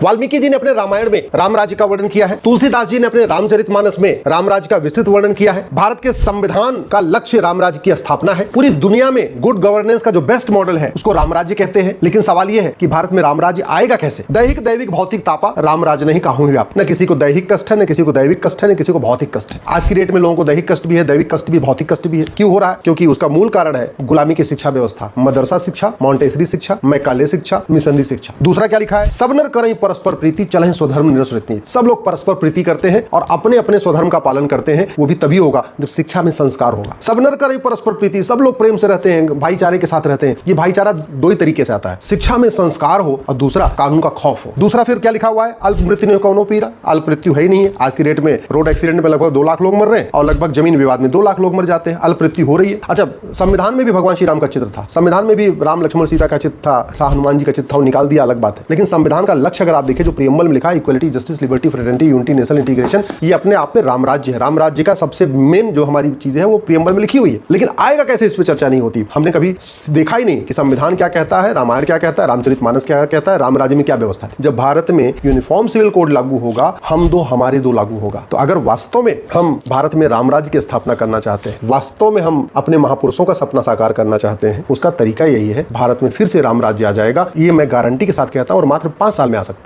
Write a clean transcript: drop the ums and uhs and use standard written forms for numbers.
वाल्मीकि जी ने अपने रामायण में राम राज्य का वर्णन किया है। तुलसीदास जी ने अपने रामचरितमानस में राम राज्य का विस्तृत वर्णन किया है। भारत के संविधान का लक्ष्य राम राज्य की स्थापना है। पूरी दुनिया में गुड गवर्नेंस का जो बेस्ट मॉडल है उसको राम राज्य कहते हैं। लेकिन सवाल यह है कि भारत में राम राज्य आएगा कैसे? दैहिक दैविक भौतिक तापा राम राज्य नहीं कहूं व्याप्त। न किसी को दैहिक कष्ट है, न किसी को दैविक कष्ट है, न किसी को भौतिक कष्ट है। आज की डेट में लोगों को दैहिक कष्ट भी है, दैविक कष्ट भी, भौतिक कष्ट भी है। क्यों हो रहा है? क्योंकि उसका मूल कारण है गुलामी की शिक्षा व्यवस्था, मदरसा शिक्षा, मॉन्टेसरी शिक्षा, मैकाले शिक्षा, मिशनरी शिक्षा। दूसरा क्या लिखा है? सब नर करें परस्पर प्रीति, चलें स्वधर्म निरसृत नीति। सब लोग परस्पर प्रीति करते हैं और अपने अपने स्वधर्म का पालन करते हैं। वो भी तभी होगा जब शिक्षा में संस्कार होगा। सब नर करें परस्पर प्रीति, सब लोग प्रेम से रहते हैं, भाईचारे के साथ रहते हैं। ये भाईचारा दो ही तरीके से आता है, शिक्षा में संस्कार हो और दूसरा कानून का खौफ हो। दूसरा फिर क्या लिखा हुआ है? अल्प मृत्यु ने कौनो पीरा। अल्प मृत्यु है ही नहीं है। आज की डेट में रोड एक्सीडेंट में लगभग 2 लाख लोग मर रहे हैं और लगभग जमीन विवाद में 2 लाख लोग मर जाते हैं। अल्प मृत्यु हो रही है। अच्छा, संविधान में भी भगवान श्री राम का चित्र था, संविधान में भी राम लक्ष्मण सीता का चित्र था, हनुमान जी का चित्र था, निकाल दिया अलग बात है। लेकिन संविधान का लक्ष्य अगर आप देखें, जो प्रियम्बल में लिखा है, equality, justice, liberty, fraternity, unity, national integration, ये अपने आप में राम राज्य है। राम राज्य का सबसे मेन जो हमारी चीजें हैं वो प्रियम्बल में लिखी हुई है। लेकिन आएगा कैसे, इस पर चर्चा नहीं होती। हमने कभी देखा ही नहीं कि संविधान क्या कहता है, रामायण क्या कहता है, रामचरितमानस क्या कहता है, राम राज्य में क्या व्यवस्था है। जब भारत में यूनिफॉर्म सिविल कोड लागू होगा, हम दो हमारे दो लागू होगा। तो अगर वास्तव में हम भारत में राम राज्य की स्थापना करना चाहते हैं, वास्तव में हम अपने महापुरुषों का सपना साकार करना चाहते हैं, उसका तरीका यही है, भारत में फिर से राम राज्य आ जाएगा। ये मैं गारंटी के साथ कहता हूं और मात्र 5 साल में आ सकता है।